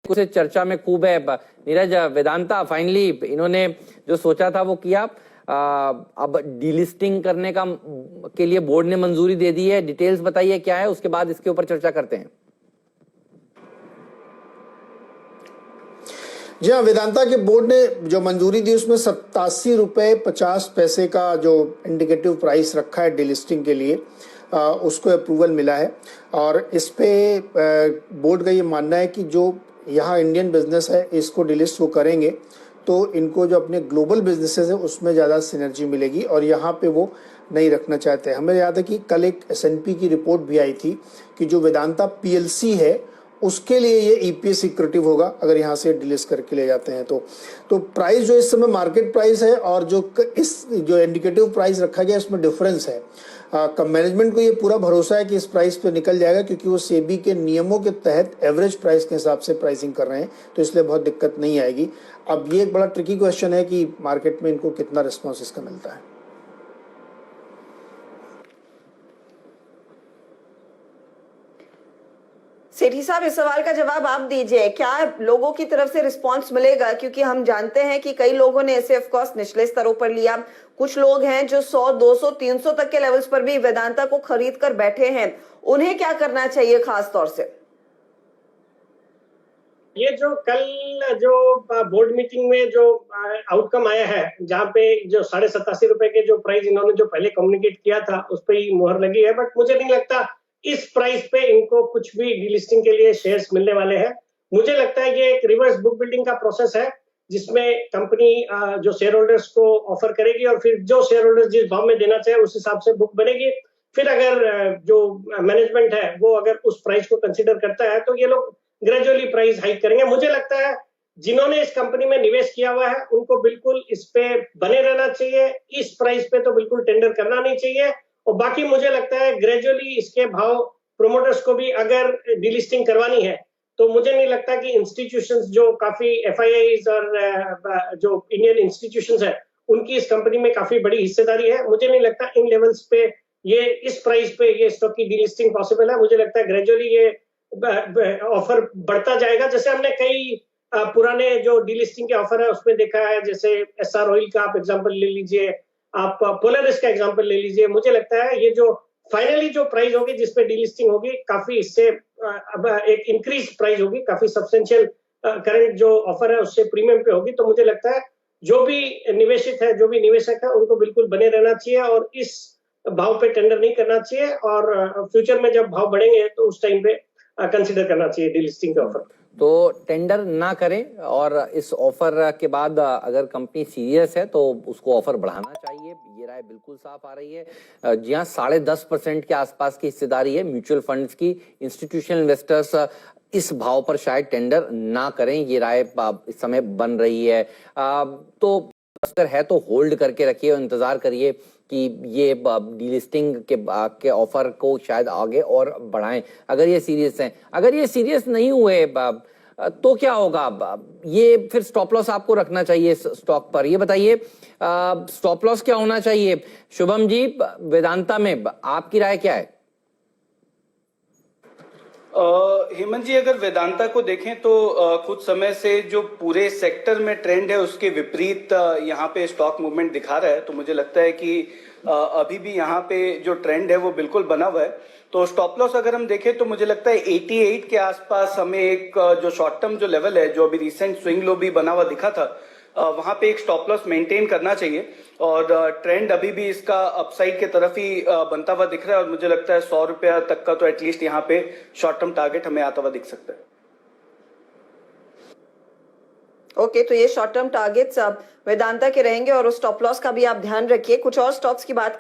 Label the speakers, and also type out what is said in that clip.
Speaker 1: कुछ चर्चा में खूब है। नीरज, वेदांता फाइनली इन्होंने जो सोचा था वो किया। अब डीलिस्टिंग करने का के लिए बोर्ड ने मंजूरी दे दी है। डिटेल्स बताइए क्या है, उसके बाद इसके ऊपर चर्चा करते हैं।
Speaker 2: जी हाँ, वेदांता के बोर्ड ने जो मंजूरी दी उसमें 87 रुपये 50 पैसे का जो इंडिकेटिव प्राइस रखा है डीलिस्टिंग के लिए, उसको अप्रूवल मिला है। और इस पे बोर्ड का ये मानना है कि जो यहाँ इंडियन बिजनेस है इसको डीलिस्ट वो करेंगे तो इनको जो अपने ग्लोबल बिजनेसेस है उसमें ज़्यादा सिनर्जी मिलेगी और यहाँ पे वो नहीं रखना चाहते हैं। हमें याद है कि कल एक S&P की रिपोर्ट भी आई थी कि जो वेदांता PLC है उसके लिए ये EPS इक्विटिव होगा अगर यहाँ से डिलिस्ट करके ले जाते हैं तो प्राइस जो इस समय मार्केट प्राइस है और जो इस जो इंडिकेटिव प्राइस रखा गया इसमें डिफरेंस है। मैनेजमेंट को ये पूरा भरोसा है कि इस प्राइस पे निकल जाएगा क्योंकि वो सेबी के नियमों के तहत एवरेज प्राइस के हिसाब से प्राइसिंग कर रहे हैं, तो इसलिए बहुत दिक्कत नहीं आएगी। अब ये एक बड़ा ट्रिकी क्वेश्चन है कि मार्केट में इनको कितना रिस्पॉन्स इसका मिलता है।
Speaker 3: सेठी साहब, इस सवाल का जवाब आप दीजिए, क्या लोगों की तरफ से रिस्पांस मिलेगा? क्योंकि हम जानते हैं कि कई लोगों ने इसे ऑफ कोर्स निचले स्तरों पर लिया, कुछ लोग हैं जो 100, 200, 300 तक के लेवल्स पर भी वेदांता को खरीद कर बैठे हैं। उन्हें क्या करना चाहिए खास तौर से?
Speaker 4: ये जो कल जो बोर्ड मीटिंग में जो आउटकम आया है, जहाँ पे जो 87.5 रुपए के जो प्राइस इन्होंने जो पहले कम्युनिकेट किया था उस पर ही मुहर लगी है, बट मुझे नहीं लगता इस प्राइस पे इनको कुछ भी डीलिस्टिंग के लिए शेयर्स मिलने वाले हैं। मुझे लगता है ये एक रिवर्स बुक बिल्डिंग का प्रोसेस है जिसमें कंपनी जो शेयर होल्डर्स को ऑफर करेगी और फिर जो शेयर होल्डर्स जिस भाव में देना चाहे उस हिसाब से बुक बनेगी। फिर अगर जो मैनेजमेंट है वो अगर उस प्राइस को कंसिडर करता है तो ये लोग ग्रेजुअली प्राइस हाइक करेंगे। मुझे लगता है जिन्होंने इस कंपनी में निवेश किया हुआ है उनको बिल्कुल इस पे बने रहना चाहिए, इस प्राइस पे तो बिल्कुल टेंडर करना नहीं चाहिए। और बाकी मुझे लगता है ग्रेजुअली इसके भाव प्रोमोटर्स को भी अगर डीलिस्टिंग करवानी है तो मुझे नहीं लगता कि इंस्टीट्यूशंस जो काफी FIIs और जो इंडियन इंस्टीट्यूशंस है उनकी इस कंपनी में काफी बड़ी हिस्सेदारी है। मुझे नहीं लगता इन लेवल्स पे ये इस प्राइस पे ये स्टॉक की डीलिस्टिंग पॉसिबल है। मुझे लगता है ग्रेजुअली ये ऑफर बढ़ता जाएगा, जैसे हमने कई पुराने जो डीलिस्टिंग के ऑफर है उसमें देखा है, जैसे SR ऑयल का आप एग्जांपल ले लीजिए, आप पोलरिस का एग्जांपल ले लीजिए। मुझे लगता है ये जो फाइनली जो प्राइस होगी जिसपे डीलिस्टिंग होगी काफी इससे अब एक इंक्रीज प्राइस होगी, काफी सब्सटेंशियल करंट जो ऑफर है उससे प्रीमियम पे होगी। तो मुझे लगता है जो भी निवेशित है, जो भी निवेशक है, उनको बिल्कुल बने रहना चाहिए और इस भाव पे टेंडर नहीं करना चाहिए और फ्यूचर में जब भाव बढ़ेंगे तो उस टाइम पे कंसीडर करना चाहिए डीलिस्टिंग के ऑफर।
Speaker 1: तो टेंडर ना करें और इस ऑफर के बाद अगर कंपनी सीरियस है तो उसको ऑफर बढ़ाना चाहिए। ये राय बिल्कुल साफ आ रही है। जी हाँ, 10.5% के आसपास की हिस्सेदारी है म्यूचुअल फंड्स की। इंस्टीट्यूशनल इन्वेस्टर्स इस भाव पर शायद टेंडर ना करें, ये राय इस समय बन रही है। तो अगर है तो होल्ड करके रखिए और इंतजार करिए कि ये डीलिस्टिंग के ऑफर को शायद आगे और बढ़ाएं अगर ये सीरियस हैं। अगर ये सीरियस नहीं हुए तो क्या होगा? ये फिर स्टॉप लॉस आपको रखना चाहिए स्टॉक पर। ये बताइए स्टॉप लॉस क्या होना चाहिए? शुभम जी, वेदांता में आपकी राय क्या है?
Speaker 5: हेमंत जी, अगर वेदांता को देखें तो कुछ समय से जो पूरे सेक्टर में ट्रेंड है उसके विपरीत यहाँ पे स्टॉक मूवमेंट दिखा रहा है। तो मुझे लगता है कि अभी भी यहाँ पे जो ट्रेंड है वो बिल्कुल बना हुआ है। तो स्टॉप लॉस अगर हम देखें तो मुझे लगता है 88 के आसपास हमें एक जो शॉर्ट टर्म जो लेवल है, जो अभी रिसेंट स्विंग लो भी बना हुआ दिखा था, वहां पे एक स्टॉप लॉस मेंटेन करना चाहिए। और ट्रेंड अभी भी इसका अपसाइड के तरफ ही बनता हुआ दिख रहा है और मुझे लगता है 100 रुपया तक का तो एटलीस्ट यहाँ पे शॉर्ट टर्म टारगेट हमें आता हुआ दिख सकता है।
Speaker 3: ओके, तो ये शॉर्ट टर्म टारगेट्स वेदांता के रहेंगे और उस स्टॉप लॉस का भी आप ध्यान रखिए। कुछ और स्टॉक्स की बात